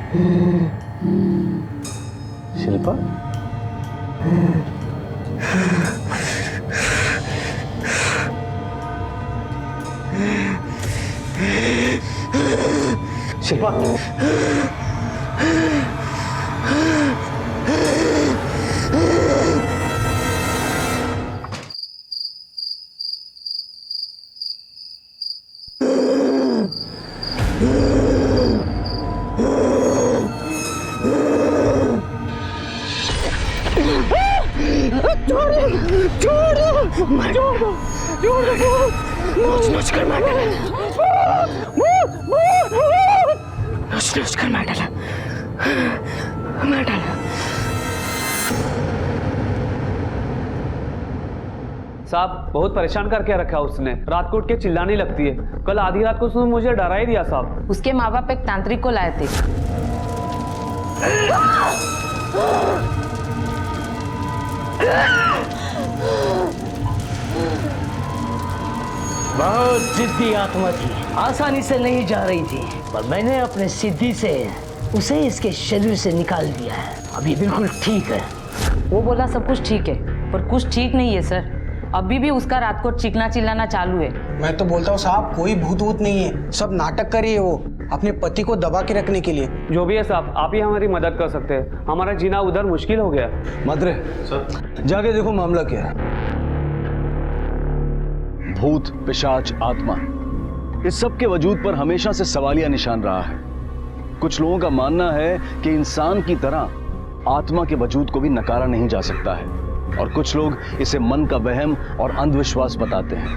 शिल्पा, शिल्पा, नोच कर मार डाला, नोच कर मार डाला, मार डाला। साहब बहुत परेशान करके रखा उसने, रात को उठ के चिल्लाने लगती है। कल आधी रात को उसने मुझे डरा ही दिया साहब। उसके माँ बाप एक तांत्रिक को लाए थे। बहुत जिद्दी आत्मा थी, आसानी से नहीं जा रही थी, पर मैंने अपने सिद्धि से उसे इसके शरीर से निकाल दिया है। अभी बिल्कुल ठीक है। वो बोला सब कुछ ठीक है, पर कुछ ठीक नहीं है सर। अभी भी उसका रात को चीखना चिल्लाना चालू है। मैं तो बोलता हूँ साहब, कोई भूत वूत नहीं है, सब नाटक कर रही है वो अपने पति को दबा के रखने के लिए। जो भी है साहब, आप ही हमारी मदद कर सकते हैं। हमारा जीना उधर मुश्किल हो गया। मात्रे सर, जाके देखो मामला क्या है। भूत, पिशाच, आत्मा, इस सब के वजूद पर हमेशा से सवालिया निशान रहा है। कुछ लोगों का मानना है कि इंसान की तरह आत्मा के वजूद को भी नकारा नहीं जा सकता है, और कुछ लोग इसे मन का वहम और अंधविश्वास बताते हैं।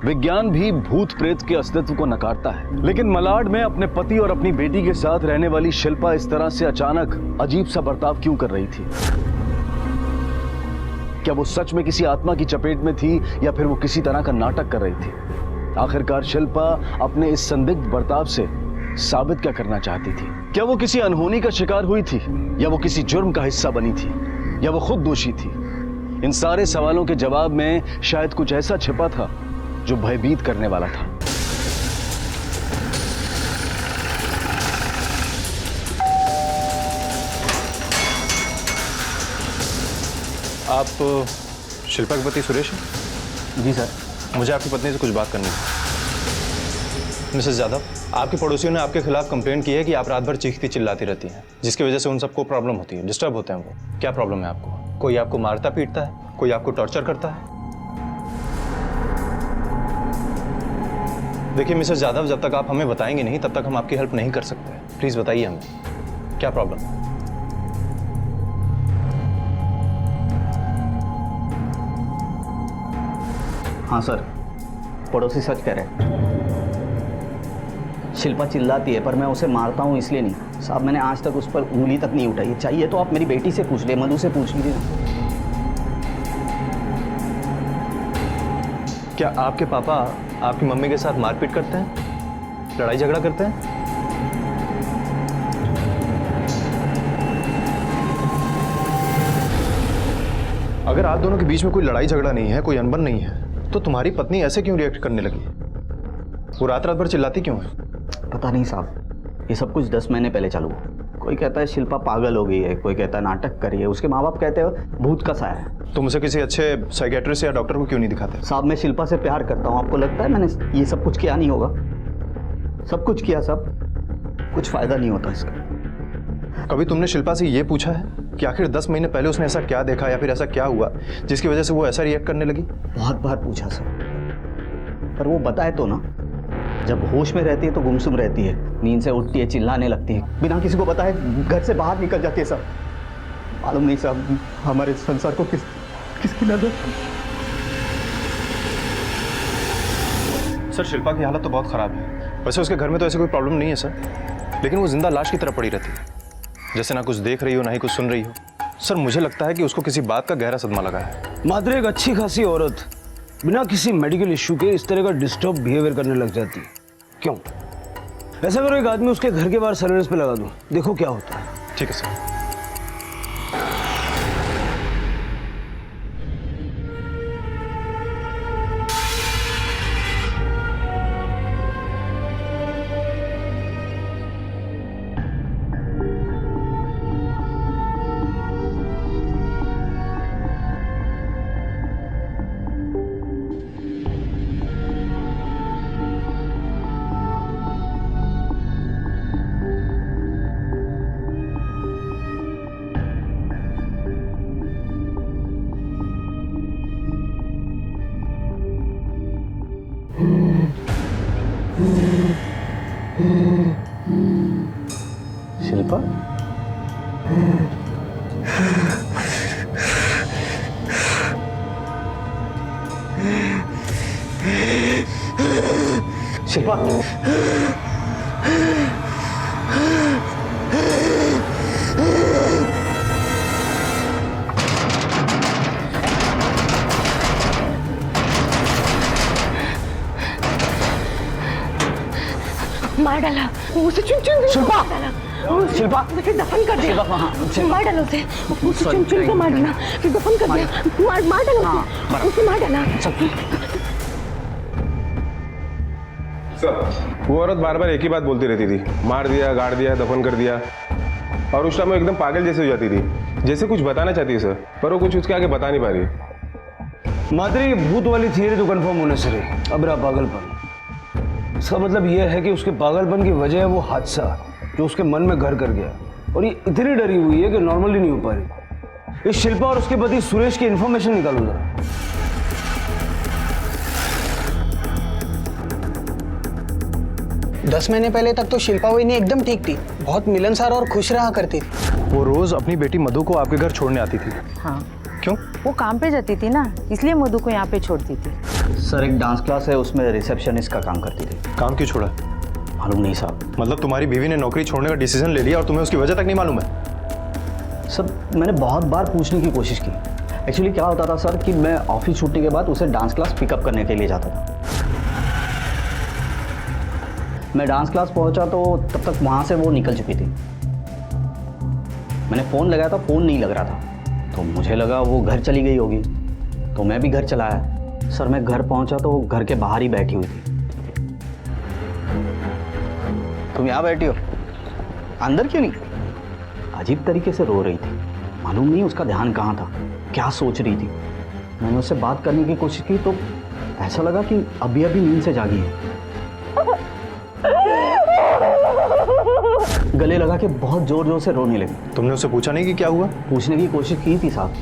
विज्ञान भी भूत प्रेत के अस्तित्व को नकारता है, लेकिन मलाड में अपने पति और अपनी बेटी के साथ रहने वाली शिल्पा इस तरह से अचानक अजीब सा बर्ताव क्यों कर रही थी? क्या वो सच में किसी आत्मा की चपेट में थी, या फिर वो किसी तरह का नाटक कर रही थी? आखिरकार शिल्पा अपने इस संदिग्ध बर्ताव से साबित क्या करना चाहती थी? क्या वो किसी अनहोनी का शिकार हुई थी, या वो किसी जुर्म का हिस्सा बनी थी, या वो खुद दोषी थी? इन सारे सवालों के जवाब में शायद कुछ ऐसा छिपा था जो भयभीत करने वाला था। आप शिल्पा के पति सुरेश हैं? जी सर। मुझे आपकी पत्नी से कुछ बात करनी है। मिसेस यादव, आपके पड़ोसियों ने आपके खिलाफ कंप्लेंट की है कि आप रात भर चीखती चिल्लाती रहती हैं, जिसकी वजह से उन सबको प्रॉब्लम होती है, डिस्टर्ब होते हैं वो। क्या प्रॉब्लम है आपको? कोई आपको मारता पीटता है? कोई आपको टॉर्चर करता है? देखिए मिसेस यादव, जब तक आप हमें बताएंगे नहीं तब तक हम आपकी हेल्प नहीं कर सकते। प्लीज बताइए हमें क्या प्रॉब्लम है। हाँ सर, पड़ोसी सच कह रहे हैं। शिल्पा चिल्लाती है, पर मैं उसे मारता हूँ इसलिए नहीं साहब। मैंने आज तक उस पर उंगली तक नहीं उठाई। चाहिए तो आप मेरी बेटी से पूछ ले, मधु से पूछ लीजिए। क्या आपके पापा आपकी मम्मी के साथ मारपीट करते हैं, लड़ाई झगड़ा करते हैं? अगर आप दोनों के बीच में कोई लड़ाई झगड़ा नहीं है, कोई अनबन नहीं है, तो तुम्हारी पत्नी ऐसे क्यों रिएक्ट करने लगी? वो रात रात भर चिल्लाती क्यों है? पता नहीं साहब, ये सब कुछ 10 महीने पहले चालू हुआ। कोई कहता है शिल्पा पागल हो गई है, कोई कहता है नाटक करी है, उसके माँ बाप कहते हैं भूत का साया है। तुम उसे किसी अच्छे साइकियाट्रिस्ट या डॉक्टर को क्यों नहीं दिखाते? साहब मैं शिल्पा से प्यार करता हूँ। आपको लगता है मैंने ये सब कुछ किया नहीं होगा? सब कुछ किया साहब, कुछ फायदा नहीं होता इसका। कभी तुमने शिल्पा से ये पूछा है कि आखिर 10 महीने पहले उसने ऐसा क्या देखा या फिर ऐसा क्या हुआ जिसकी वजह से वो ऐसा रिएक्ट करने लगी? बहुत बार पूछा सर, पर वो बताए तो ना। जब होश में रहती है तो गुमसुम रहती है, नींद से उठती है, चिल्लाने लगती है, बिना किसी को बताए घर से बाहर निकल जाती है। सब मालूम नहीं साहब, हमारे संसार को किसकी नजर। सर शिल्पा की हालत तो बहुत खराब है। वैसे उसके घर में तो ऐसी कोई प्रॉब्लम नहीं है सर, लेकिन वो जिंदा लाश की तरह पड़ी रहती है, जैसे ना कुछ देख रही हो ना ही कुछ सुन रही हो। सर मुझे लगता है कि उसको किसी बात का गहरा सदमा लगा है। मात्र एक अच्छी खासी औरत बिना किसी मेडिकल इश्यू के इस तरह का डिस्टर्ब बिहेवियर करने लग जाती है, क्यों? ऐसा करो, एक आदमी उसके घर के बाहर सर्विलेंस पे लगा दो, देखो क्या होता है। ठीक है सर। शिल्पा? शिल्पा? मार डाला उसे, चुन चुन के शिल्पा! मार डाला, शिल्पा! फिर दफन कर दिया। मार डाला उसे चुन चुन के मार डाला, फिर दफन कर दिया। मार डाला उसे मार डाला। वो औरत बार बार एक ही बात बोलती रहती थी, मार दिया, गाड़ दिया, दफन कर दिया। और उस टाइम वो एकदम पागल जैसे हो जाती थी, जैसे कुछ बताना चाहती है सर, पर वो कुछ उसके आगे बता नहीं पा रही। मात्र ये भूत वाली थियरी तो कंफर्म होने से रही। अब रहा पागलपन। इसका मतलब यह है कि उसके पागलपन की वजह है वो हादसा जो उसके मन में घर कर गया, और ये इतनी डरी हुई है कि नॉर्मली नहीं हो पा रही। इस शिल्पा और उसके पति सुरेश की इंफॉर्मेशन निकालो जरा। 10 महीने पहले तक तो शिल्पा वही एकदम ठीक थी, बहुत मिलनसार और खुश रहा करती थी। वो रोज अपनी बेटी मधु को आपके घर छोड़ने आती थी। हाँ, क्यों? वो काम पे जाती थी ना, इसलिए मधु को यहाँ पे छोड़ती थी। सर एक डांस क्लास है, उसमें रिसेप्शनिस्ट का काम करती थी। काम क्यों छोड़ा? मालूम नहीं साहब। मतलब तुम्हारी बीवी ने नौकरी छोड़ने का डिसीजन ले लिया और तुम्हें उसकी वजह तक नहीं मालूम है? सर मैंने बहुत बार पूछने की कोशिश की। एक्चुअली क्या होता था सर कि मैं ऑफिस छुट्टी के बाद उसे डांस क्लास पिकअप करने के लिए जाता था। मैं डांस क्लास पहुंचा तो तब तक वहाँ से वो निकल चुकी थी। मैंने फ़ोन लगाया था, फ़ोन नहीं लग रहा था, तो मुझे लगा वो घर चली गई होगी, तो मैं भी घर चला आया। सर मैं घर पहुंचा तो वो घर के बाहर ही बैठी हुई थी। तुम यहाँ बैठी हो, अंदर क्यों नहीं? अजीब तरीके से रो रही थी, मालूम नहीं उसका ध्यान कहाँ था, क्या सोच रही थी। मैंने उससे बात करने की कोशिश की तो ऐसा लगा कि अभी अभी नींद से जागी है। गले लगा के बहुत जोर जोर से रोने लगी। तुमने उससे पूछा नहीं कि क्या हुआ? पूछने की कोशिश की थी साहब,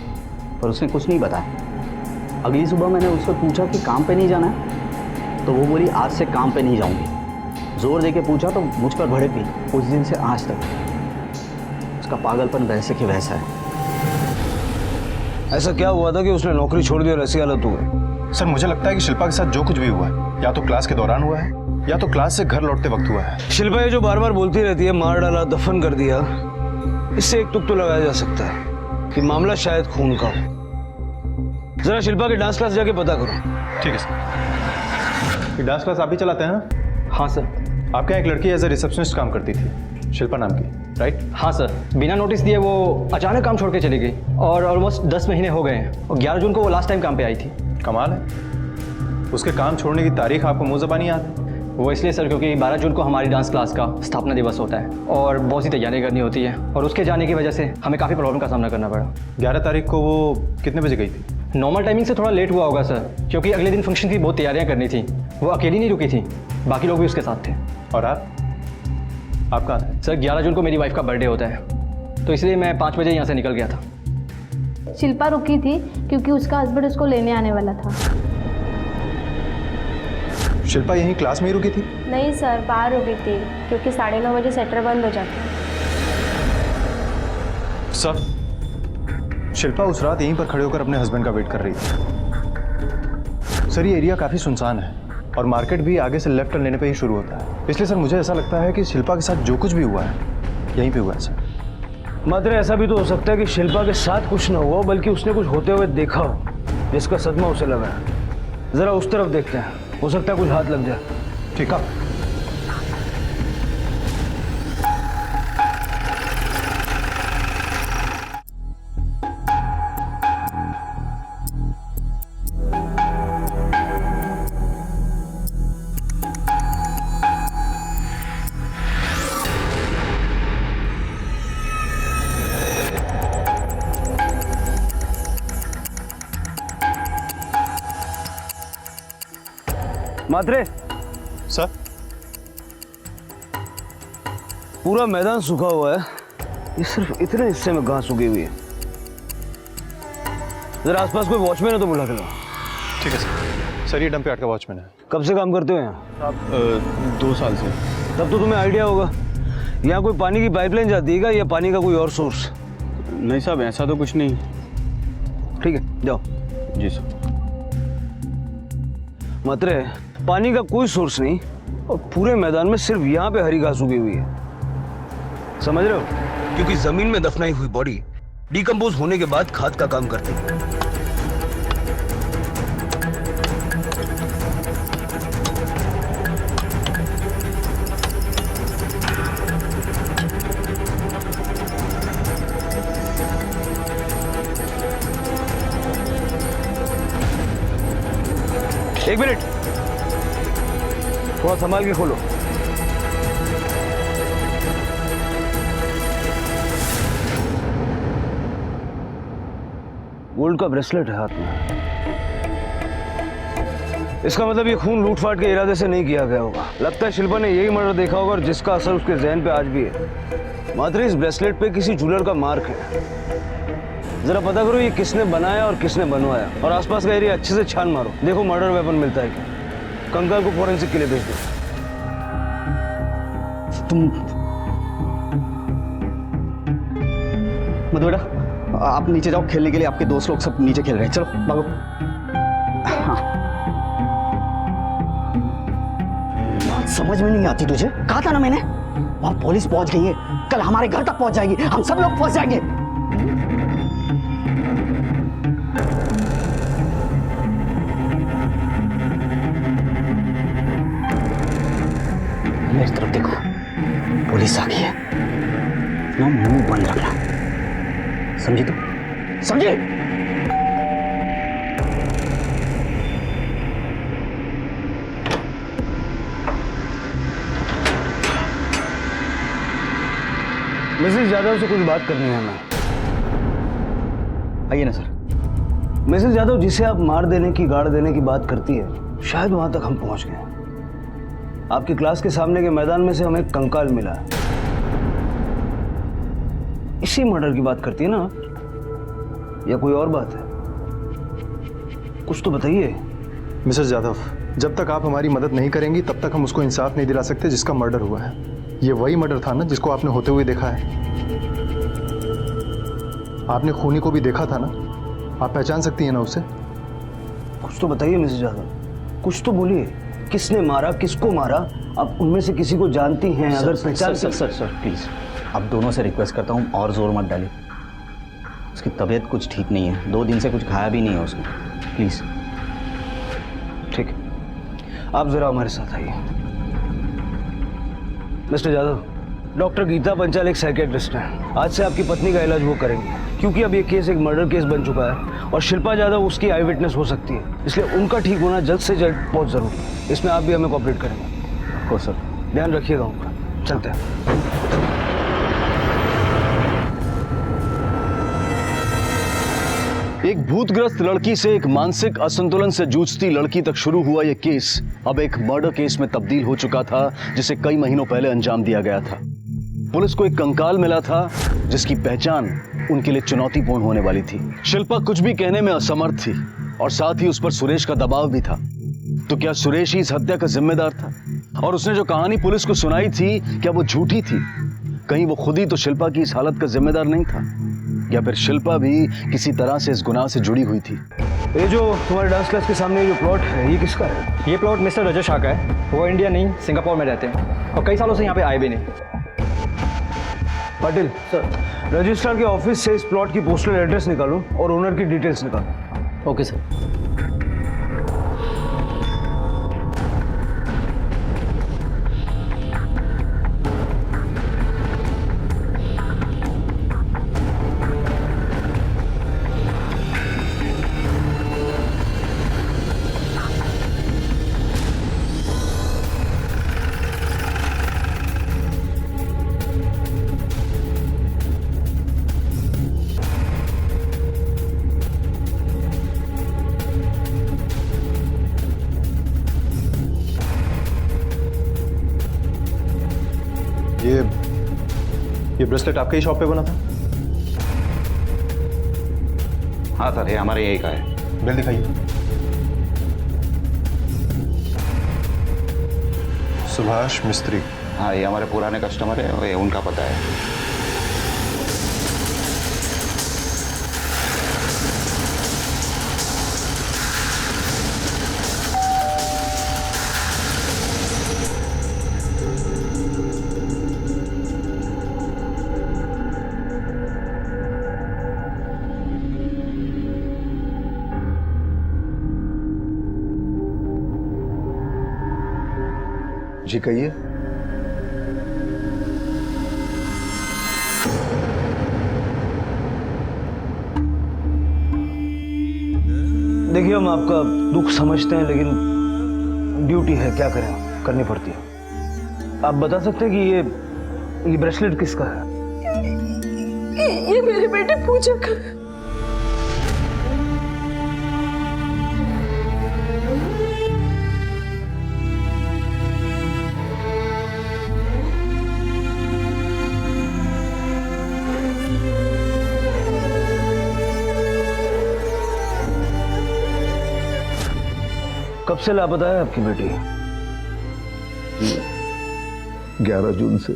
पर उसने कुछ नहीं बताया। अगली सुबह मैंने उससे पूछा कि काम पे नहीं जाना है, तो वो बोली आज से काम पे नहीं जाऊंगी। जोर दे के पूछा तो मुझ पर भड़क गई। उस दिन से आज तक उसका पागलपन वैसे के वैसा है। ऐसा क्या हुआ था कि उसने नौकरी छोड़ दी और ऐसी हालत हो गई? सर मुझे लगता है कि शिल्पा के साथ जो कुछ भी हुआ है, या तो क्लास के दौरान हुआ है या तो क्लास से घर लौटते वक्त हुआ है। शिल्पा ये जो बार बार बोलती रहती है मार डाला, दफन कर दिया, इससे एक तुक तो लगाया जा सकता है कि मामला शायद खून का हो। जरा शिल्पा की डांस क्लास जाके पता करो। ठीक है सर। ये डांस क्लास आप ही चलाते हैं ना? हाँ सर। आपके यहाँ एक लड़की एज ए रिसेप्शनिस्ट काम करती थी, शिल्पा नाम की, राइट? हाँ सर, बिना नोटिस दिए वो अचानक काम छोड़ के चली गई और ऑलमोस्ट 10 महीने हो गए हैं, और 11 जून को वो लास्ट टाइम काम पे आई थी। कमाल है, उसके काम छोड़ने की तारीख आपको मुँह ज़बानी याद है? वो इसलिए सर क्योंकि 12 जून को हमारी डांस क्लास का स्थापना दिवस होता है और बहुत सी तैयारी करनी होती है, और उसके जाने की वजह से हमें काफ़ी प्रॉब्लम का सामना करना पड़ा। 11 तारीख को वो कितने बजे गई थी? नॉर्मल टाइमिंग से थोड़ा लेट हुआ होगा सर, क्योंकि अगले दिन फंक्शन की बहुत तैयारियाँ करनी थी। वो अकेली नहीं रुकी थी, बाकी लोग भी उसके साथ थे। और आप कहाँ थे? सर 11 जून को मेरी वाइफ का बर्थडे होता है, तो इसलिए मैं 5 बजे यहाँ से निकल गया था। शिल्पा रुकी थी क्योंकि उसका हस्बैंड उसको लेने आने वाला था। शिल्पा यहीं क्लास में ही रुकी थी? नहीं सर, बाहर रुकी थी क्योंकि 9:30 बजे सेटर बंद हो जाता है। सर शिल्पा उस रात यहीं पर खड़े होकर अपने हस्बैंड का वेट कर रही थी। सर ये एरिया काफ़ी सुनसान है और मार्केट भी आगे से लेफ्ट टर्न लेने पे ही शुरू होता है, इसलिए सर मुझे ऐसा लगता है कि शिल्पा के साथ जो कुछ भी हुआ है यहीं पे हुआ है सर। मात्र ऐसा भी तो हो सकता है कि शिल्पा के साथ कुछ ना हुआ, बल्कि उसने कुछ होते हुए देखा हो जिसका सदमा उसे लगा है। जरा उस तरफ देखते हैं, हो सकता है कुछ हाथ लग जाए। ठीक है। मात्रे सर पूरा मैदान सूखा हुआ है, ये सिर्फ इतने हिस्से में घास उगी हुई है। जरा आसपास कोई वॉचमैन है तो बुला के लो। ठीक है सर। सर ये डंप यार्ड का वॉचमैन है। कब से काम करते हो यहाँ? आप 2 साल से। तब तो तुम्हें आइडिया होगा यहाँ कोई पानी की पाइपलाइन जाती है क्या, या पानी का कोई और सोर्स? नहीं साहब, ऐसा तो कुछ नहीं। ठीक है, जाओ। जी सर। मात्रे, पानी का कोई सोर्स नहीं और पूरे मैदान में सिर्फ यहाँ पे हरी घास उगी हुई है, समझ रहे हो? क्योंकि जमीन में दफनाई हुई बॉडी डिकम्पोज होने के बाद खाद का काम करती है। एक मिनट, थोड़ा संभाल के खोलो। गोल्ड का ब्रेसलेट है हाथ में। इसका मतलब ये खून लूटफाट के इरादे से नहीं किया गया होगा। लगता है शिल्पा ने यही मर्डर देखा होगा और जिसका असर उसके जहन पे आज भी है। मात्र इस ब्रेसलेट पे किसी ज्वेलर का मार्क है। जरा पता करो ये किसने बनाया और किसने बनवाया, और आसपास का एरिया अच्छे से छान मारो, देखो मर्डर वेपन मिलता है क्या। कंकाल को फोरेंसिक के लिए भेज दो। तुम मधु बेटा, आप नीचे जाओ खेलने के लिए, आपके दोस्त लोग सब नीचे खेल रहे हैं, चलो भागो। हाँ। बात समझ में नहीं आती तुझे, कहा था ना मैंने, वहां पुलिस पहुंच गई है, कल हमारे घर तक पहुंच जाएगी, हम सब लोग पहुंच जाएंगे। मेरी तरफ देखो, पुलिस आ गई है ना, मुंह बंद रखना, समझी? तो समझे? मिसेस यादव से कुछ बात करनी है हमें। आइए ना सर। मिसेस यादव जिसे आप मार देने की, गाड़ देने की बात करती है, शायद वहां तक हम पहुंच गए। आपकी क्लास के सामने के मैदान में से हमें एक कंकाल मिला है। इसी मर्डर की बात करती है ना, या कोई और बात है? कुछ तो बताइए। मिसेस यादव, जब तक आप हमारी मदद नहीं करेंगी तब तक हम उसको इंसाफ नहीं दिला सकते जिसका मर्डर हुआ है। ये वही मर्डर था ना जिसको आपने होते हुए देखा है। आपने खूनी को भी देखा था ना, आप पहचान सकती हैं ना उसे? कुछ तो बताइए मिसेस यादव, कुछ तो बोलिए। किसने मारा, किसको मारा? आप उनमें से किसी को जानती हैं? अगर पहचान सर प्लीज, आप दोनों से रिक्वेस्ट करता हूँ और जोर मत डालिए। उसकी तबीयत कुछ ठीक नहीं है, 2 दिन से कुछ खाया भी नहीं है उसने, प्लीज। ठीक है, आप जरा हमारे साथ आइए। मिस्टर यादव, डॉक्टर गीता पंचाल एक साइकेट्रिस्ट हैं। आज से आपकी पत्नी का इलाज वो करेंगे, क्योंकि अब ये केस एक मर्डर केस बन चुका है और शिल्पा यादव उसकी आई विटनेस हो सकती है, इसलिए उनका ठीक होना जल्द से जल्द बहुत जरूरी है। इसमें आप भी हमें कोऑपरेट करेंगे? हो सर। ध्यान रखिएगा उनका। चलते हैं। एक भूतग्रस्त लड़की से एक मानसिक असंतुलन से जूझती लड़की तक शुरू हुआ यह केस अब एक मर्डर केस में तब्दील हो चुका था, जिसे कई महीनों पहले अंजाम दिया गया था। पुलिस को एक कंकाल मिला था जिसकी पहचान उनके लिए चुनौतीपूर्ण होने वाली थी। शिल्पा कुछ भी कहने में असमर्थ थी और साथ ही उस पर सुरेश का दबाव भी था। तो क्या सुरेश ही इस हत्या का जिम्मेदार था? और उसने जो कहानी पुलिस को सुनाई थी, क्या वो झूठी थी? कहीं वो खुद ही तो शिल्पा की इस हालत का जिम्मेदार नहीं था, या फिर शिल्पा भी किसी तरह से इस गुनाह से जुड़ी हुई थी? ये जो तुम्हारे डांस क्लास के सामने जो प्लॉट है, ये किसका है? ये प्लॉट मिस्टर रजत शाह का है। वो इंडिया नहीं, सिंगापुर में रहते हैं और कई सालों से यहाँ पे आए भी नहीं। पाटिल सर, रजिस्ट्रार के ऑफिस से इस प्लॉट की पोस्टल एड्रेस निकालो और ओनर की डिटेल्स निकालो। Okay sir. ये ब्रेसलेट आपके ही शॉप पे बना था? हाँ सर, ये हमारे यही का है। बिल दिखाइए। सुभाष मिस्त्री। हाँ, ये हमारे पुराने कस्टमर है, ये उनका पता है। जी कहिए। देखिए, हम आपका दुख समझते हैं, लेकिन ड्यूटी है, क्या करें, करनी पड़ती है। आप बता सकते हैं कि ये ब्रेसलेट किसका है? ये मेरे बेटे पूजा का। कब से लापता है आपकी बेटी? 11 जून से।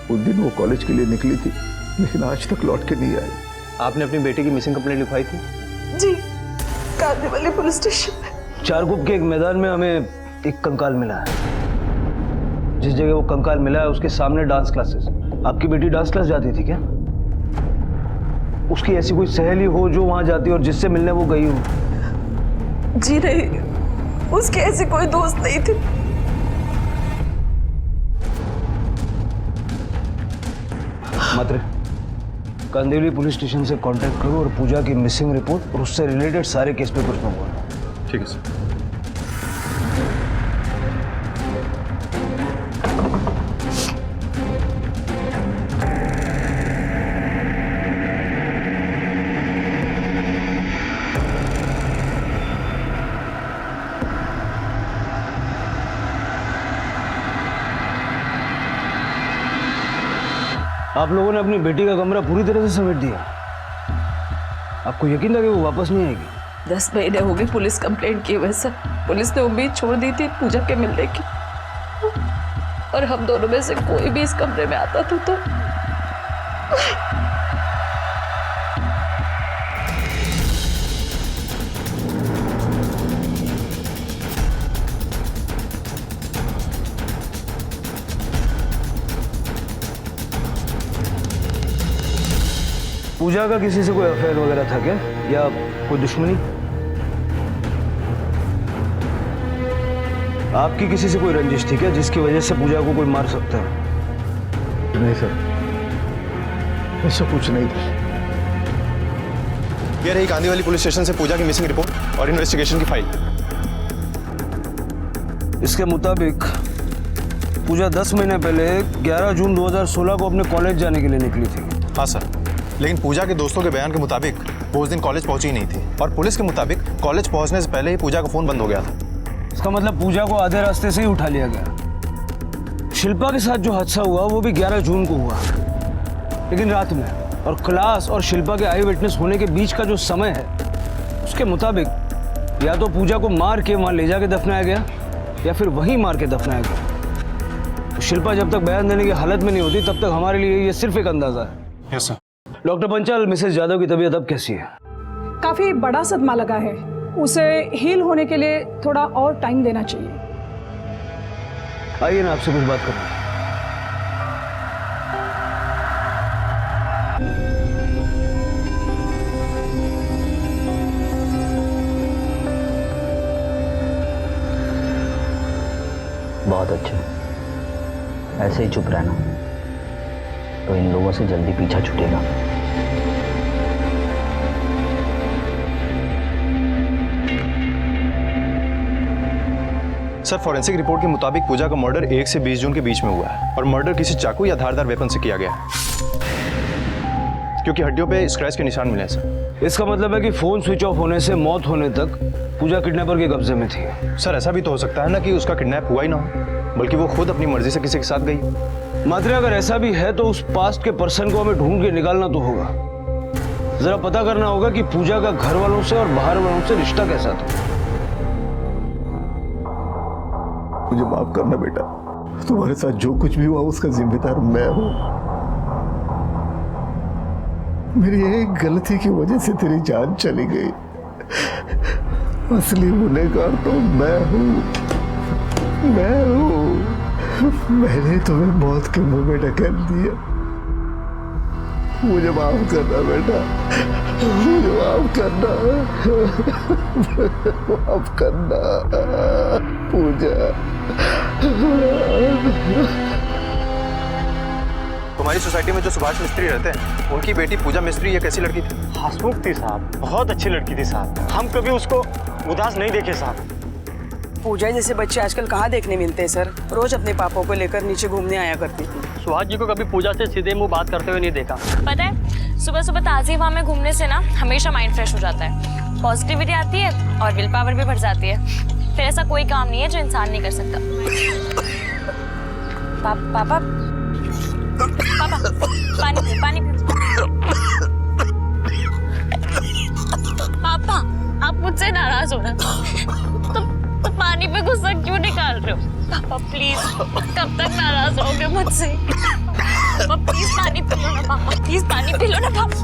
उस दिन वो कॉलेज के लिए निकली थी, लेकिन आज तक लौट के नहीं आई। आपने अपनी बेटी की मिसिंग कंप्लेंट लिखवाई थी? जी, कांदीवली पुलिस स्टेशन में। चारकुप के एक मैदान में हमें एक कंकाल मिला है। जिस जगह वो कंकाल मिला है उसके सामने डांस क्लासेस। आपकी बेटी डांस क्लास जाती थी क्या? उसकी ऐसी कोई सहेली हो जो वहां जाती और जिससे मिलने वो गई हो? जी नहीं, उसके ऐसे कोई दोस्त नहीं थे। मात्र कांदिवली पुलिस स्टेशन से कांटेक्ट करो और पूजा की मिसिंग रिपोर्ट और उससे रिलेटेड सारे केस पेपर्स मंगवाओ। ठीक है सर। आप लोगों ने अपनी बेटी का कमरा पूरी तरह से समेट दिया। आपको यकीन था कि वो वापस नहीं आएगी? 10 महीने हो गए पुलिस कंप्लेंट किए हुए सर। पुलिस ने उम्मीद छोड़ दी थी पूजा के मिलने की, और हम दोनों में से कोई भी इस कमरे में आता था तो पूजा का किसी से कोई अफेयर वगैरह था क्या, या कोई दुश्मनी? आपकी किसी से कोई रंजिश थी क्या, जिसकी वजह से पूजा को कोई मार सकता है? नहीं सर, ऐसा कुछ नहीं था। ये रही कांदीवली पुलिस स्टेशन से पूजा की मिसिंग रिपोर्ट और इन्वेस्टिगेशन की फाइल। इसके मुताबिक पूजा 10 महीने पहले 11 जून 2016 को अपने कॉलेज जाने के लिए निकली थी। हाँ सर, लेकिन पूजा के दोस्तों के बयान के मुताबिक वो उस दिन कॉलेज पहुंची ही नहीं थी, और पुलिस के मुताबिक कॉलेज पहुंचने से पहले ही पूजा का फोन बंद हो गया था। इसका मतलब पूजा को आधे रास्ते से ही उठा लिया गया। शिल्पा के साथ जो हादसा हुआ वो भी 11 जून को हुआ, लेकिन रात में, और क्लास और शिल्पा के आई विटनेस होने के बीच का जो समय है उसके मुताबिक या तो पूजा को मार के वहां ले जाके दफनाया गया या फिर वहीं मार के दफनाया गया। तो शिल्पा जब तक बयान देने की हालत में नहीं होती तब तक हमारे लिए ये सिर्फ एक अंदाजा है। Yes sir. Doctor Panchal, Mrs Yadav की तबीयत अब कैसी है? काफी बड़ा सदमा लगा है, उसे हील होने के लिए थोड़ा और टाइम देना चाहिए। आइए ना, आपसे कुछ बात करना है। बहुत अच्छा, ऐसे ही चुप रहना तो इन लोगों से जल्दी पीछा छूटेगा। सर, फॉरेंसिक रिपोर्ट के मुताबिक पूजा का मर्डर 1 से 20 जून के बीच में हुआ है, और मर्डर किसी चाकू या धारदार वेपन से किया गया है, क्योंकि हड्डियों पे स्क्रैच के निशान मिले हैं सर। इसका मतलब है कि फोन स्विच ऑफ होने से मौत होने तक पूजा किडनैपर के कब्जे में थी। सर, ऐसा भी तो हो सकता है ना कि उसका किडनैप हुआ ही ना हो, बल्कि वो खुद अपनी मर्जी से किसी के साथ गई। मात्रे, अगर ऐसा भी है तो उस पास्ट के पर्सन को हमें ढूंढ के निकालना तो होगा। जरा पता करना होगा कि पूजा का घर वालों से और बाहर वालों से रिश्ता कैसा था। मुझे माफ करना बेटा, तुम्हारे साथ जो कुछ भी हुआ उसका जिम्मेदार मैं हूं। मेरी एक गलती की वजह से तेरी जान चली गई। असली गुनहगार तो मैं हूं। मैंने तुम्हें मौत के मुंह में ढकेल दिया। मुझे माफ करना बेटा, मुझे माफ करना, माफ करना पूजा। तुम्हारी सोसाइटी में जो सुभाष मिस्त्री रहते हैं, उनकी बेटी पूजा मिस्त्री ये कैसी लड़की थी? हंसमुख थी साहब, बहुत अच्छी लड़की थी साहब। हम कभी उसको उदास नहीं देखे साहब। पूजा जैसे बच्चे आजकल कहाँ देखने मिलते हैं सर। रोज अपने पापों को लेकर नीचे घूमने आया करती थी। सुहास जी को कभी पूजा से सीधे मुंह बात करते हुए नहीं देखा। पता है, सुबह सुबह ताज़ी हवा में घूमने से ना हमेशा माइंड फ्रेश हो जाता है, पॉजिटिविटी आती है और विल पावर भी बढ़ जाती है। फिर ऐसा कोई काम नहीं है जो इंसान नहीं कर सकता। पापा पानी पापा, आप मुझसे नाराज हो ना, तो पानी पे गुस्सा क्यों निकाल रहे हो? पापा प्लीज, कब तक नाराज रहोगे मुझसे? पापा प्लीज पानी पी लो ना, पापा प्लीज पानी पी लो ना पापा।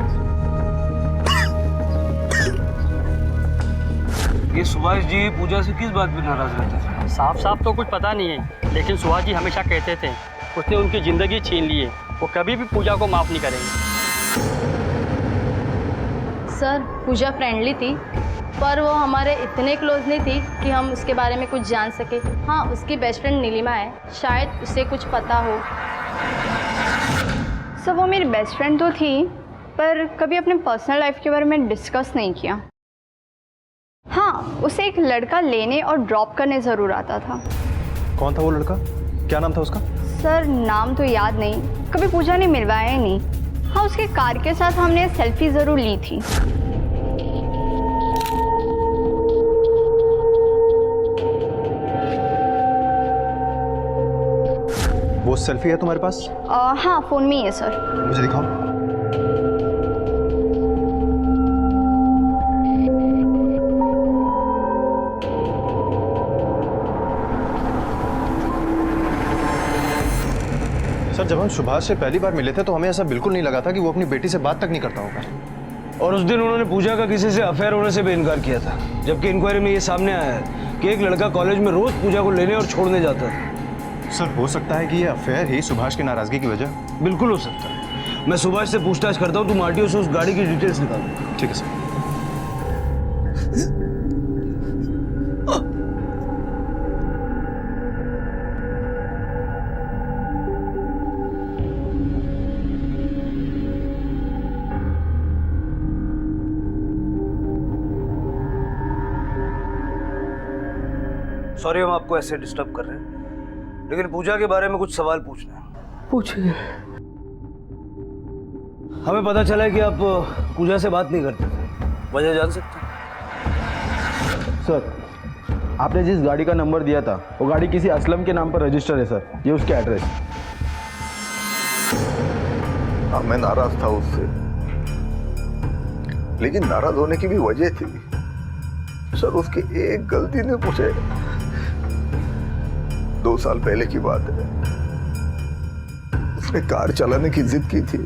ये सुभाष जी पूजा से किस बात पे नाराज रहते थे? साफ साफ तो कुछ पता नहीं है, लेकिन सुहास जी हमेशा कहते थे उसने उनकी जिंदगी छीन ली है, वो कभी भी पूजा को माफ नहीं करेंगे। सर पूजा फ्रेंडली थी, पर वो हमारे इतने क्लोज नहीं थी कि हम उसके बारे में कुछ जान सके। हाँ, उसकी बेस्ट फ्रेंड नीलिमा है, शायद उसे कुछ पता हो। सर वो मेरी बेस्ट फ्रेंड तो थी, पर कभी अपने पर्सनल लाइफ के बारे में डिस्कस नहीं किया। हाँ, उसे एक लड़का लेने और ड्रॉप करने ज़रूर आता था। कौन था वो लड़का? क्या नाम था उसका? सर नाम तो याद नहीं, कभी पूजा ने मिलवाया ही नहीं। हाँ, उसके कार के साथ हमने सेल्फी ज़रूर ली थी। वो सेल्फी है तुम्हारे पास? हाँ, फ़ोन में ही है सर। मुझे दिखाओ। सर जब हम सुभाष से पहली बार मिले थे तो हमें ऐसा बिल्कुल नहीं लगा था कि वो अपनी बेटी से बात तक नहीं करता होगा। और उस दिन उन्होंने पूजा का किसी से अफेयर होने से भी इनकार किया था, जबकि इंक्वायरी में ये सामने आया है कि एक लड़का कॉलेज में रोज पूजा को लेने और छोड़ने जाता था। सर हो सकता है कि ये अफेयर ही सुभाष की नाराजगी की वजह? बिल्कुल हो सकता है। मैं सुभाष से पूछताछ करता हूँ, तुम आरटीओ से उस गाड़ी की डिटेल्स निकाल दो। ठीक है सर। सॉरी हम आपको ऐसे डिस्टर्ब कर रहे हैं, लेकिन पूजा के बारे में कुछ सवाल पूछना है। पूछिए। हमें पता चला है कि आप पूजा से बात नहीं करते थे, वजह जान सकते हैं? सर आपने जिस गाड़ी का नंबर दिया था वो गाड़ी किसी असलम के नाम पर रजिस्टर है सर, ये उसके एड्रेस। हाँ मैं नाराज था उससे, लेकिन नाराज होने की भी वजह थी सर। उसकी एक गलती ने मुझे, 2 साल पहले की बात है, उसने कार चलाने की जिद की थी,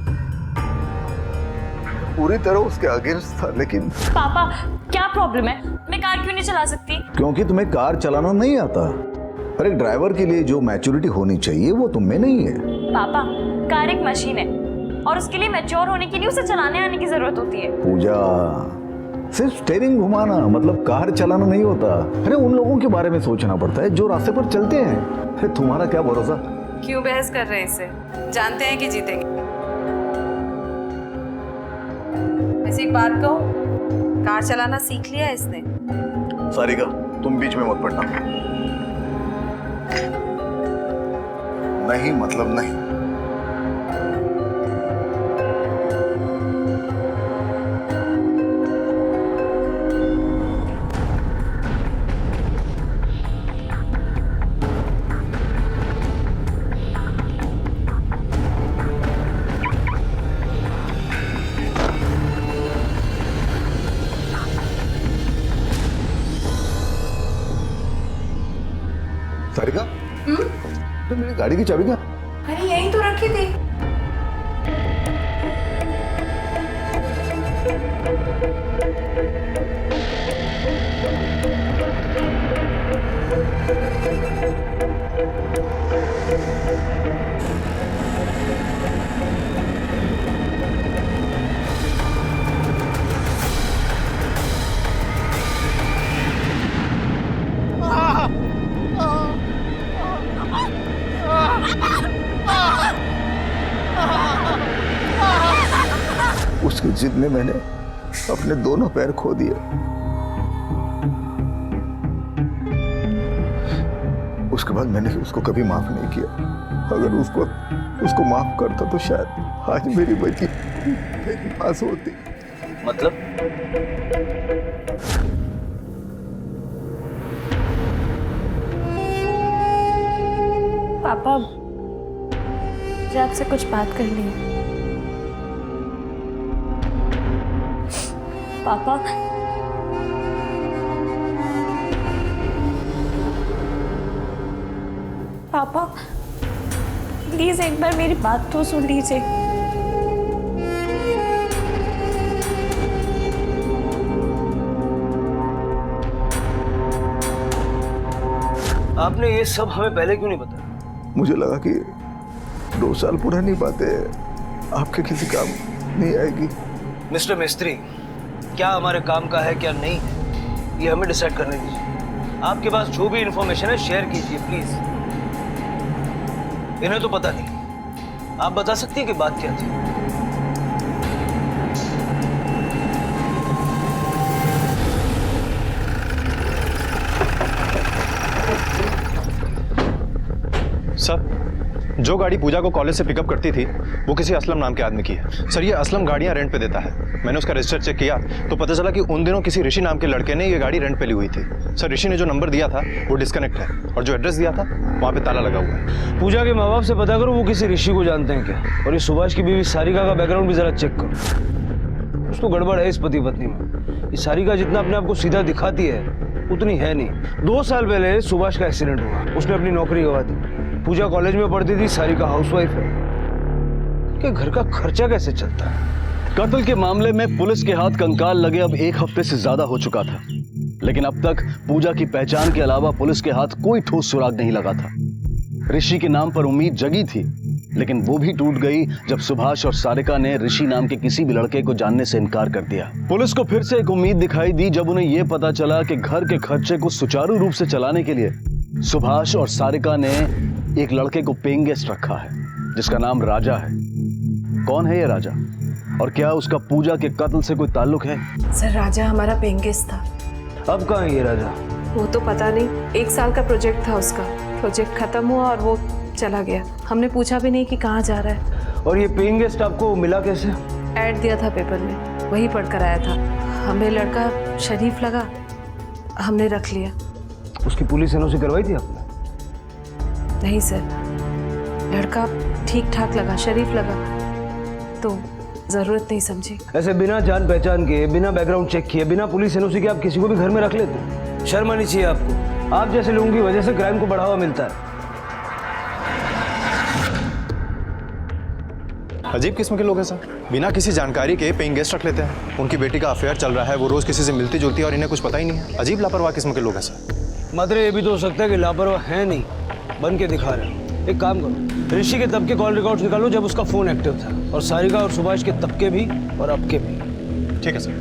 पूरी तरह उसके अगेंस्ट था। लेकिन पापा क्या प्रॉब्लम है, मैं कार क्यों नहीं चला सकती? क्योंकि तुम्हें कार चलाना नहीं आता, और एक ड्राइवर के लिए जो मैच्योरिटी होनी चाहिए वो तुम में नहीं है। पापा कार एक मशीन है और उसके लिए मैच्योर होने के लिए उसे चलाने आने की जरूरत होती है। पूजा सिर्फ स्टीयरिंग घुमाना मतलब कार चलाना नहीं होता। अरे उन लोगों के बारे में सोचना पड़ता है जो रास्ते पर चलते हैं। अरे तुम्हारा क्या भरोसा? क्यों बहस कर रहे हैं इससे? जानते हैं कि जीतेंगे। ऐसी एक बात कहूं, कार चलाना सीख लिया है इसने। सारिका तुम बीच में मत पड़ना। नहीं मतलब नहीं। सारिका, तो मेरे मेरी गाड़ी की चाबी कहाँ? अरे यहीं तो रखी थी। उसकी जिद में मैंने अपने दोनों पैर खो दिए। उसके बाद मैंने उसको कभी माफ नहीं किया। अगर उसको माफ करता तो शायद आज मेरी बच्ची मेरे पास होती। मतलब? पापा मुझे आपसे कुछ बात करनी है। पापा पापा प्लीज एक बार मेरी बात तो सुन लीजिए। आपने ये सब हमें पहले क्यों नहीं बताया? मुझे लगा कि 2 साल पुरानी बातें आपके किसी काम नहीं आएगी। मिस्टर मिस्त्री, क्या हमारे काम का है क्या नहीं है, ये हमें डिसाइड करने दीजिए। आपके पास जो भी इंफॉर्मेशन है शेयर कीजिए प्लीज। इन्हें तो पता नहीं, आप बता सकती हैं कि बात क्या थी? सर, जो गाड़ी पूजा को कॉलेज से पिकअप करती थी वो किसी असलम नाम के आदमी की है। सर, ये असलम गाड़ियां रेंट पे देता है। मैंने उसका रजिस्टर चेक किया तो पता चला कि उन दिनों किसी ऋषि नाम के लड़के ने ये गाड़ी रेंट पे ली हुई थी। सर, ऋषि ने जो नंबर दिया था वो डिस्कनेक्ट है और जो एड्रेस दिया था वहाँ पे ताला लगा हुआ है। पूजा के माँ बाप से पता करो वो किसी ऋषि को जानते हैं क्या, और ये सुभाष की बीवी सारिका का बैकग्राउंड भी जरा चेक करो। कुछ तो गड़बड़ है इस पति पत्नी में। ये सारिका जितना अपने आप को सीधा दिखाती है उतनी है नहीं। 2 साल पहले सुभाष का एक्सीडेंट हुआ, उसने अपनी नौकरी गंवा दी। पूजा कॉलेज में पढ़ती थी, सारिका हाउसवाइफ है। कि घर का खर्चा कैसे चलता है? कत्ल के मामले में पुलिस के हाथ कंकाल लगे अब 1 हफ्ते से ज्यादा हो चुका था, लेकिन अब तक पूजा की पहचान के अलावा पुलिस के हाथ कोई ठोस सुराग नहीं लगा था। ऋषि के नाम पर उम्मीद जगी थी, लेकिन वो भी टूट गई जब सुभाष और सारिका ने ऋषि नाम के किसी भी लड़के को जानने से इनकार कर दिया। पुलिस को फिर से एक उम्मीद दिखाई दी जब उन्हें यह पता चला कि घर के खर्चे को सुचारू रूप से चलाने के लिए सुभाष और सारिका ने एक लड़के को पेइंग गेस्ट रखा है जिसका नाम राजा है। कौन है ये राजा और क्या उसका पूजा के कत्ल से कोई ताल्लुक है? सर, राजा हमारा पेइंग गेस्ट था। अब कहाँ है ये राजा? वो तो पता नहीं, 1 साल का प्रोजेक्ट था उसका। प्रोजेक्ट खत्म हुआ और वो चला गया। हमने पूछा भी नहीं कि कहाँ जा रहा है। और ये पेइंग गेस्ट आपको मिला कैसे? ऐड दिया था पेपर में, वही पढ़ कर आया था। हमें लड़का शरीफ लगा, हमने रख लिया। उसकी पुलिस एनओसी करवाई थी आपने? नहीं सर, लड़का ठीक ठाक लगा, शरीफ लगा, तो जरूरत नहीं समझी। ऐसे बिना जान पहचान के, बिना बैकग्राउंड चेक किए, बिना पुलिस एनओसी के आप किसी को भी घर में रख लेते? शर्म आनी चाहिए आपको। आप जैसे लोगों की वजह से क्राइम को बढ़ावा मिलता है। अजीब किस्म के लोग हैं सर, बिना किसी जानकारी के पेइंग गेस्ट रख लेते हैं। उनकी बेटी का अफेयर चल रहा है, वो रोज किसी से मिलती जुलती है और इन्हें कुछ पता ही नहीं है। अजीब लापरवाह किस्म के लोग हैं सर। मतलब ये भी तो हो सकता है कि लापरवाह है नहीं, बन के दिखा रहे हैं। एक काम करो, ऋषि के तब के कॉल रिकॉर्ड्स निकालो जब उसका फोन एक्टिव था, और सारिका और सुभाष के तब के भी और अब के भी। ठीक है सर।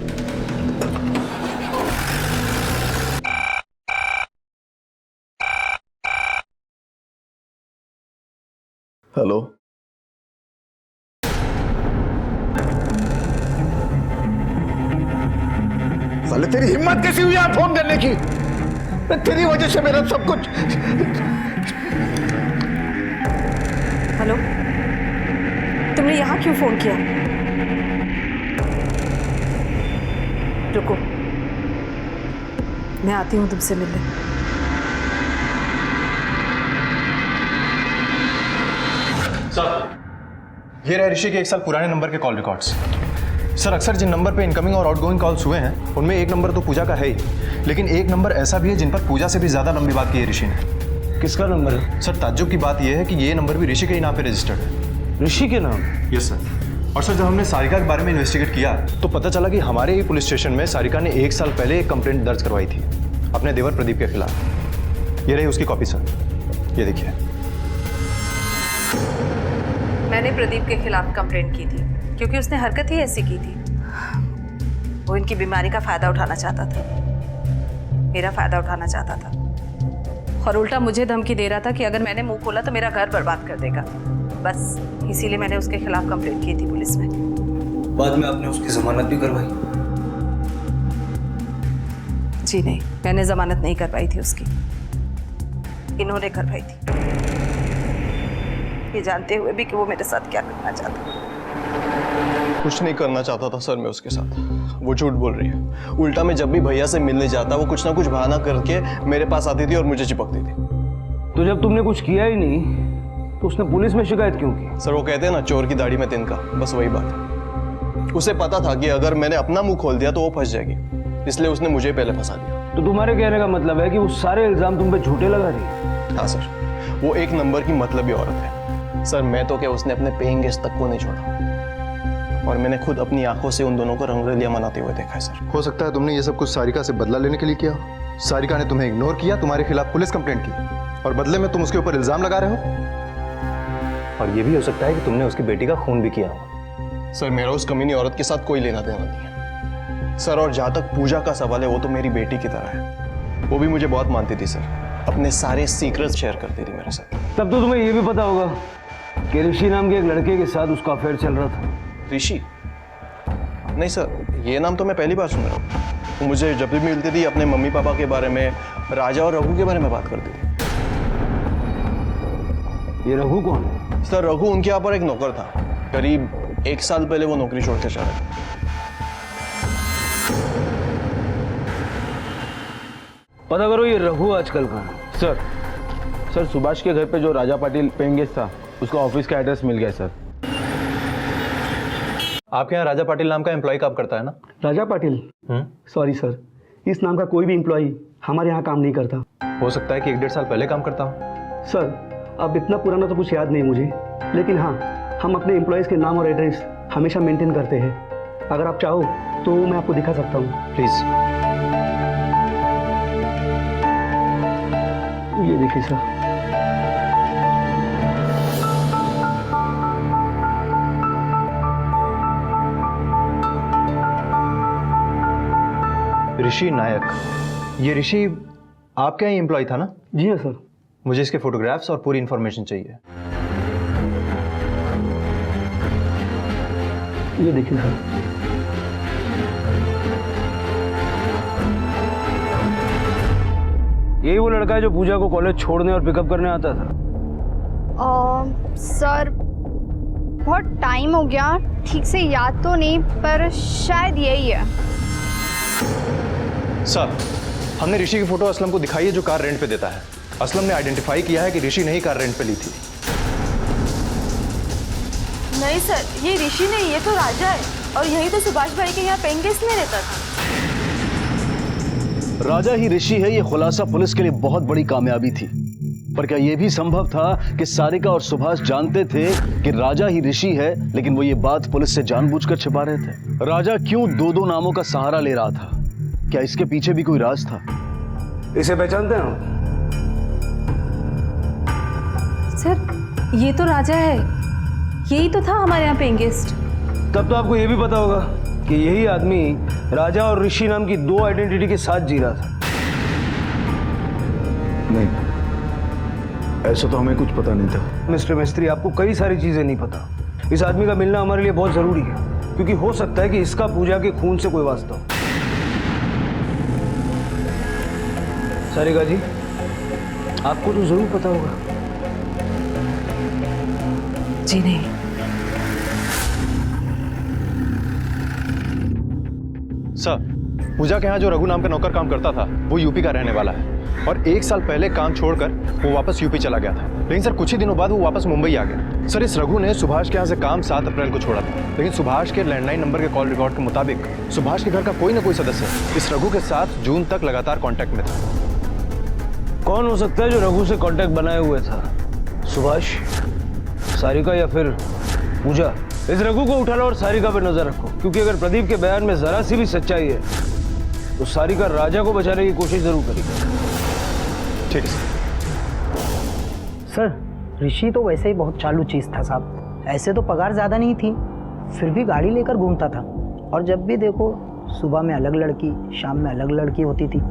हेलो, साले तेरी हिम्मत कैसी हुई यार फोन करने की? तेरी वजह से मेरा सब कुछ। हेलो, तुमने यहाँ क्यों फोन किया? रुको, मैं आती हूँ तुमसे मिलने। सर, ये रहे ऋषि के 1 साल पुराने नंबर के कॉल रिकॉर्ड्स। सर, अक्सर जिन नंबर पे इनकमिंग और आउटगोइंग कॉल्स हुए हैं उनमें एक नंबर तो पूजा का है ही, लेकिन एक नंबर ऐसा भी है जिन पर पूजा से भी ज्यादा लंबी बात की है ऋषि ने। किसका नंबर है? सर ताज्जुब की बात यह है कि ये नंबर भी ऋषि के ही नाम पे रजिस्टर्ड है। ऋषि के नाम? Yes sir. और सर जब हमने सारिका के बारे में इन्वेस्टिगेट किया तो पता चला कि हमारे ही पुलिस स्टेशन में सारिका ने 1 साल पहले एक कंप्लेंट दर्ज करवाई थी अपने देवर प्रदीप के खिलाफ। ये रही उसकी कॉपी सर, ये देखिए। मैंने प्रदीप के खिलाफ कंप्लेंट की थी क्योंकि उसने हरकत ही ऐसी की थी। वो इनकी बीमारी का फायदा उठाना चाहता था, मेरा फायदा उठाना चाहता था और उल्टा मुझे धमकी दे रहा था कि अगर मैंने मुंह खोला तो मेरा घर बर्बाद कर देगा। बस इसीलिए मैंने उसके खिलाफ कंप्लेंट की थी पुलिस में। बाद में आपने उसकी जमानत भी करवाई? जी नहीं, मैंने जमानत नहीं करवाई थी उसकी, इन्होंने करवाई थी, ये जानते हुए भी कि वो मेरे साथ क्या करना चाहता। कुछ नहीं करना चाहता था सर मैं उसके साथ। वो झूठ बोल रही है। उल्टा मैं जब भी भैया से मिलने जाता वो कुछ ना कुछ बहाना करके मेरे पास आती थी और मुझे चिपकती थी। तो जब तुमने कुछ किया ही नहीं तो उसने पुलिस में शिकायत क्यों की? सर वो कहते हैं ना चोर की दाढ़ी में तिनका, बस वही बात। उसे पता था कि अगर मैंने अपना मुंह खोल दिया तो वो फंस जाएगी, इसलिए उसने मुझे पहले फंसा दिया। तो तुम्हारे कहने का मतलब है कि वो सारे इल्जाम तुम पे झूठे लगा रही है? हाँ सर, वो एक नंबर की मतलबी औरत है सर। मैं तो क्या, उसने अपने पेइंग गेस्ट तक को नहीं छोड़ा और मैंने खुद अपनी आंखों से उन दोनों को रंगरलिया मनाते हुए देखा है सर। हो सकता है तुमने ये सब कुछ सारिका से बदला लेने के लिए किया। सारिका ने तुम्हें इग्नोर किया, तुम्हारे खिलाफ पुलिस कंप्लेंट की और बदले में तुम उसके ऊपर इल्जाम लगा रहे हो। और ये भी हो सकता है कि तुमने उसकी बेटी का खून भी किया हो। सर मेरा उस कमीनी औरत के साथ कोई लेना देना नहीं है सर। और जहाँ तक पूजा का सवाल है, वो तो मेरी बेटी की तरह है। वो भी मुझे बहुत मानती थी सर, अपने सारे सीक्रेट्स शेयर करती थी मेरे साथ। तब तो तुम्हें ये भी पता होगा कि ऋषि नाम के एक लड़के के साथ उसका अफेयर चल रहा था। ऋषि? नहीं सर, ये नाम तो मैं पहली बार सुन रहा हूँ। वो मुझे जब भी मिलती थी अपने मम्मी पापा के बारे में, राजा और रघु के बारे में बात करती थी। ये रघु कौन है? सर रघु उनके यहाँ पर एक नौकर था। करीब 1 साल पहले वो नौकरी छोड़ के चला गया। पता करो ये रघु आजकल कहाँ है? सर सुभाष के घर पे जो राजा पाटिल पेइंग गेस्ट था, उसका ऑफिस का एड्रेस मिल गया सर। आपके यहाँ राजा पाटिल नाम का एम्प्लॉय काम करता है ना? राजा पाटिल? सॉरी सर, इस नाम का कोई भी एम्प्लॉय हमारे यहाँ काम नहीं करता। हो सकता है कि 1-1.5 साल पहले काम करता हो। सर अब इतना पुराना तो कुछ याद नहीं मुझे, लेकिन हाँ, हम अपने एम्प्लॉयज़ के नाम और एड्रेस हमेशा मेंटेन करते हैं। अगर आप चाहो तो मैं आपको दिखा सकता हूँ। प्लीज़। ये देखिए सर। ऋषि नायक, ये ऋषि आपके यहाँ एम्प्लॉय था ना? जी हाँ सर। मुझे इसके फोटोग्राफ्स और पूरी इंफॉर्मेशन चाहिए। ये देखिए सर। यही वो लड़का है जो पूजा को कॉलेज छोड़ने और पिकअप करने आता था? सर बहुत टाइम हो गया, ठीक से याद तो नहीं, पर शायद यही है। सर हमने ऋषि की फोटो असलम को दिखाई है जो कार रेंट पे देता है। असलम ने आइडेंटिफाई किया है कि ऋषि ने ही कार रेंट पे ली थी। नहीं सर, ये ऋषि नहीं, ये तो राजा है और यही तो सुभाष भाई के यहाँ पेइंग गेस्ट में रहता था। राजा ही ऋषि है, ये खुलासा पुलिस के लिए बहुत बड़ी कामयाबी थी। पर क्या यह भी संभव था कि सारिका और सुभाष जानते थे कि राजा ही ऋषि है, लेकिन वो ये बात पुलिस से जानबूझकर छिपा रहे थे? राजा क्यों 2-2 नामों का सहारा ले रहा था? क्या इसके पीछे भी कोई राज था? इसे पहचानते हैं हम? सर ये तो राजा है, यही तो था हमारे यहाँ पेइंग गेस्ट। तब तो आपको यह भी पता होगा कि यही आदमी राजा और ऋषि नाम की 2 आइडेंटिटी के साथ जी रहा था। नहीं, ऐसा तो हमें कुछ पता नहीं था। मिस्टर मिस्त्री, आपको कई सारी चीजें नहीं पता। इस आदमी का मिलना हमारे लिए बहुत जरूरी है, क्योंकि हो सकता है कि इसका पूजा के खून से कोई वास्ता हो। सारिका जी, आपको तो जरूर पता होगा। जी नहीं। सर पूजा के यहाँ जो रघु नाम का नौकर काम करता था वो यूपी का रहने वाला है और 1 साल पहले काम छोड़कर वो वापस यूपी चला गया था। लेकिन सर कुछ ही दिनों बाद वो वापस मुंबई आ गया। सर इस रघु ने सुभाष के यहाँ से काम 7 अप्रैल को छोड़ा था, लेकिन सुभाष के लैंडलाइन नंबर के कॉल रिकॉर्ड के मुताबिक सुभाष के घर का कोई ना कोई सदस्य इस रघु के साथ जून तक लगातार कॉन्टैक्ट में था। कौन हो सकता है जो रघु से कांटेक्ट बनाए हुए था? सुभाष, सारिका या फिर पूजा? इस रघु को उठा लो और सारिका पे नजर रखो, क्योंकि अगर प्रदीप के बयान में जरा सी भी सच्चाई है तो सारिका राजा को बचाने की कोशिश जरूर करेगी। ठीक है सर। ऋषि तो वैसे ही बहुत चालू चीज था साहब। ऐसे तो पगार ज्यादा नहीं थी, फिर भी गाड़ी लेकर घूमता था, और जब भी देखो सुबह में अलग लड़की, शाम में अलग लड़की होती थी।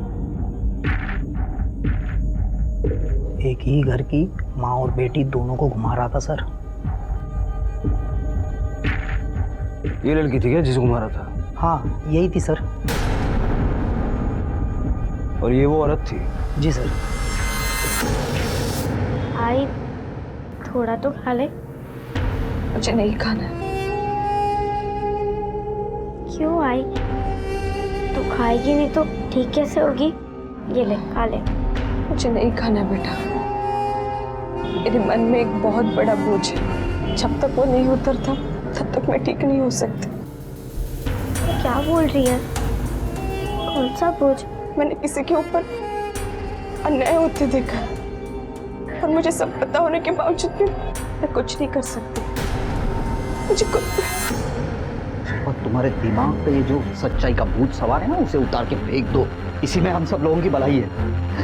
एक ही घर की माँ और बेटी दोनों को घुमा रहा था सर। ये लड़की थी क्या जिसे घुमा रहा था? हाँ यही थी सर। और ये वो औरत थी? जी सर। आई थोड़ा तो खा ले। मुझे नहीं खाना। क्यों आई? तू खाएगी नहीं तो ठीक कैसे होगी? ये ले खा ले। मुझे नहीं खाना बेटा, मेरे मन में एक बहुत बड़ा बोझ है। जब तक वो नहीं उतरता तब तक मैं ठीक नहीं हो सकती। क्या बोल रही है? कौन सा बोझ? मैंने किसी के ऊपर अन्याय होते देखा, और मुझे सब पता होने के बावजूद भी मैं कुछ नहीं कर सकती। मुझे और तुम्हारे दिमाग पे ये जो सच्चाई का भूत सवार है ना, उसे उतार के फेंक दो। इसी में हम सब लोगों की भलाई है।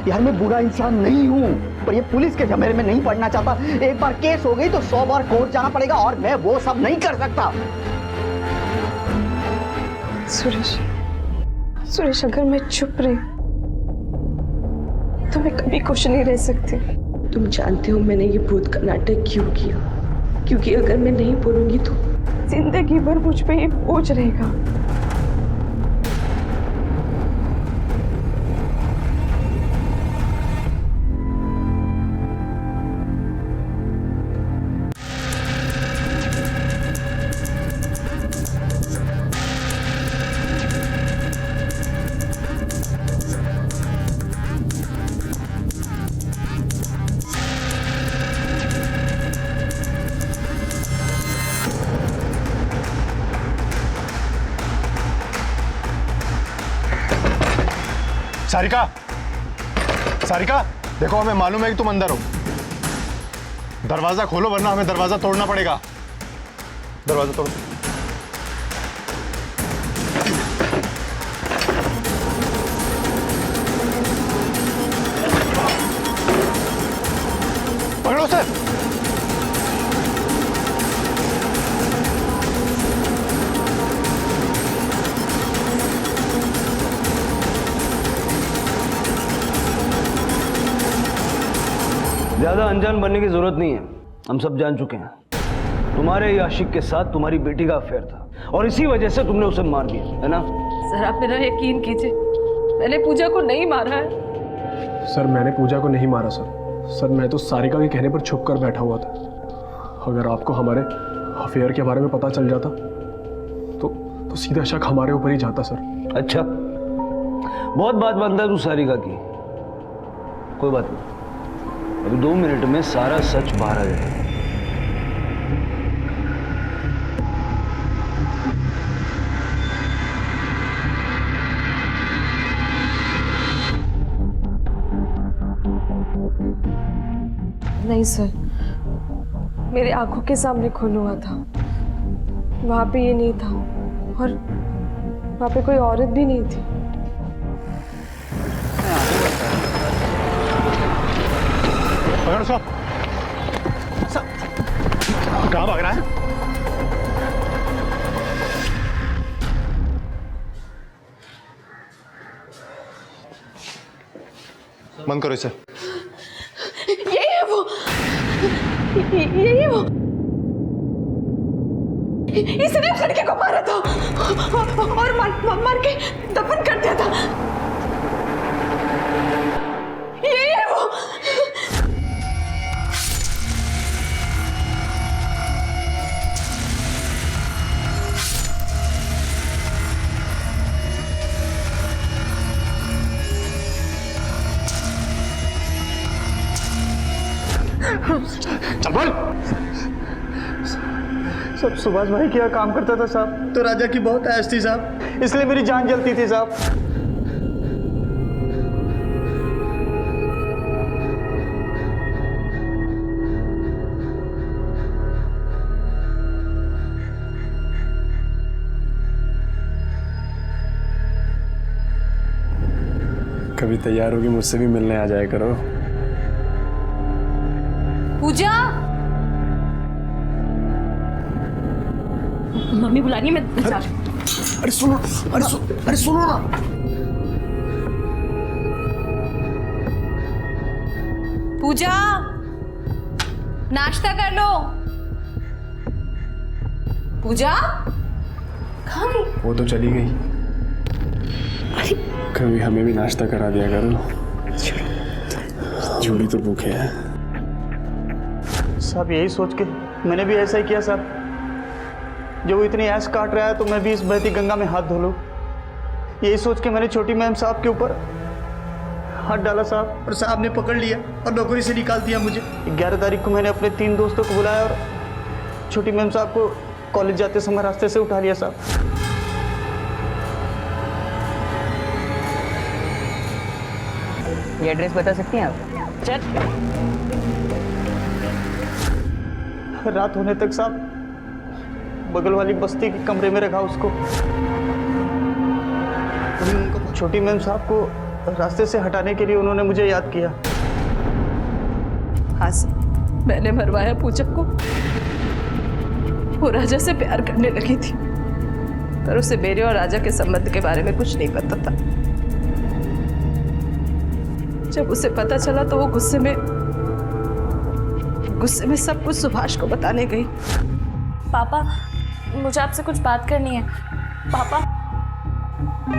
यार मैं बुरा इंसान नहीं हूँ, पर ये पुलिस के झमेले में नहीं पड़ना चाहता। एक बार केस हो गई तो 100 बार कोर्ट जाना पड़ेगा, और मैं वो सब नहीं कर सकता। सुरेश, अगर मैं चुप रही तो मैं कभी खुश नहीं रह सकती। तुम जानते हो मैंने ये भूत का नाटक क्यों किया? क्योंकि अगर मैं नहीं बोलूंगी तो जिंदगी भर मुझ पे ये बोझ रहेगा। सारिका, देखो हमें मालूम है कि तुम अंदर हो। दरवाजा खोलो वरना हमें दरवाजा तोड़ना पड़ेगा। दरवाजा तोड़ो। पकड़ो सर। ज्यादा अनजान बनने की जरूरत नहीं है, हम सब जान चुके हैं। तुम्हारे ही आशिक के साथ तुम्हारी बेटी का अफेयर था, और इसी वजह से तुमने उसे मार दिया, है ना? सर आप मेरा यकीन कीजिए, मैंने पूजा को नहीं मारा है। सर मैंने पूजा को नहीं मारा सर, मैं तो सारिका के कहने पर छुप कर बैठा हुआ था। अगर आपको हमारे अफेयर के बारे में पता चल जाता तो सीधा शक हमारे ऊपर ही जाता सर। अच्छा, बहुत बात बनता है तू सारिका की। कोई बात नहीं, अभी 2 मिनट में सारा सच बाहर आ जाएगा। नहीं सर, मेरे आंखों के सामने खून हुआ था, वहां पे ये नहीं था, और वहां पे कोई औरत भी नहीं थी। पकड़ो साहब। कहाँ भाग रहा है? बंद करो इसे। यही है वो, यही है वो। इसने उस लड़के को मारा था और मार के दफन कर दिया था। यही है वो। चल बोल। सब सुभाष भाई क्या काम करता था साहब, तो राजा की बहुत ऐश थी साहब, इसलिए मेरी जान जलती थी साहब। कभी तैयार होगी मुझसे भी मिलने आ जाया करो। पूजा, मम्मी बुला रही है, मैं जा रही हूँ। अरे सुनो ना। पूजा, नाश्ता कर लो। पूजा कहाँ गई? वो तो चली गई। कभी हमें भी नाश्ता करा दिया करो। जूड़ी तो भूखे है। साहब यही सोच के मैंने भी ऐसा ही किया साहब। जो वो इतनी ऐश काट रहा है तो मैं भी इस बहती गंगा में हाथ धो लूं। यही सोच के मैंने छोटी मैम साहब के ऊपर हाथ डाला साहब, और साहब ने पकड़ लिया और नौकरी से निकाल दिया मुझे। 11 तारीख को मैंने अपने 3 दोस्तों को बुलाया और छोटी मैम साहब को कॉलेज जाते समय रास्ते से उठा लिया साहब। ये एड्रेस बता सकती हैं आप? चल। रात होने तक साहब बगल वाली बस्ती के कमरे में रखा उसको। छोटी मैम साहब को रास्ते से हटाने के लिए उन्होंने मुझे याद किया। हाँ सर, मैंने मरवाया पूजा को। वो राजा से प्यार करने लगी थी, पर उसे मेरे और राजा के संबंध के बारे में कुछ नहीं पता था। जब उसे पता चला तो वो गुस्से में सब कुछ सुभाष को बताने गई। पापा, मुझे आपसे कुछ बात करनी है। पापा।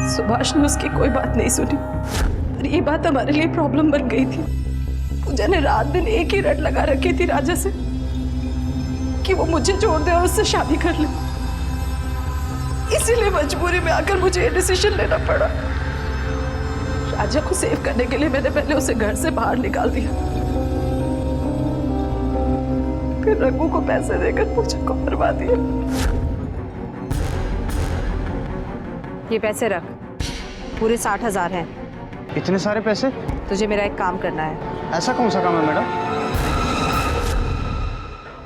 सुभाष ने उसकी कोई बात नहीं सुनी और ये बात हमारे लिए प्रॉब्लम बन गई थी। पूजा ने रात दिन एक ही रट लगा रखी थी राजा से कि वो मुझे छोड़ दे और उससे शादी कर ले। इसीलिए मजबूरी में आकर मुझे ये डिसीजन लेना पड़ा। राजा को सेव करने के लिए मैंने पहले उसे घर से बाहर निकाल दिया, फिर रघु को पैसे देकर पूजा को मरवा दिया। ये पैसे रख, पूरे 60,000 हैं। इतने सारे पैसे? तुझे मेरा एक काम करना है। ऐसा कौन सा काम है मैडम?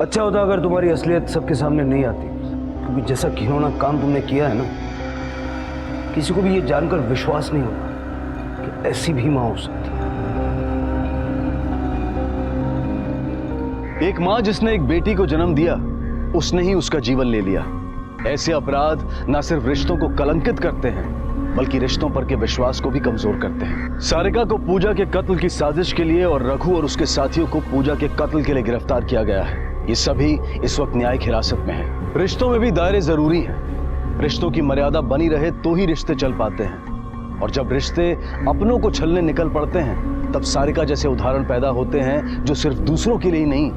अच्छा होता अगर तुम्हारी असलियत सबके सामने नहीं आती, क्योंकि जैसा घिनौना काम तुमने किया है ना, किसी को भी ये जानकर विश्वास नहीं होता कि ऐसी भी मां हो सकती है। एक मां जिसने एक बेटी को जन्म दिया, उसने ही उसका जीवन ले लिया। ऐसे अपराध न सिर्फ रिश्तों को कलंकित करते हैं, बल्कि रिश्तों पर के विश्वास को भी कमजोर करते हैं। सारिका को पूजा के कत्ल की साजिश के लिए और रघु और उसके साथियों को पूजा के कत्ल के लिए गिरफ्तार किया गया है। ये सभी इस वक्त न्यायिक हिरासत में हैं। रिश्तों में भी दायरे जरूरी हैं। रिश्तों की मर्यादा बनी रहे तो ही रिश्ते चल पाते हैं, और जब रिश्ते अपनों को छलने निकल पड़ते हैं, तब सारिका जैसे उदाहरण पैदा होते हैं जो सिर्फ दूसरों के लिए नहीं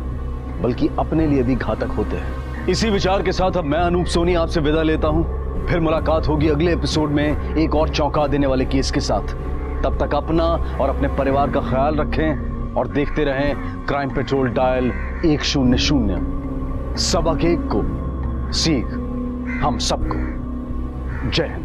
बल्कि अपने लिए भी घातक होते हैं। इसी विचार के साथ अब मैं अनूप सोनी आपसे विदा लेता हूं। फिर मुलाकात होगी अगले एपिसोड में एक और चौंका देने वाले केस के साथ। तब तक अपना और अपने परिवार का ख्याल रखें और देखते रहें क्राइम पेट्रोल डायल 100। सबक एक को सीख हम सबको। जय हिंद।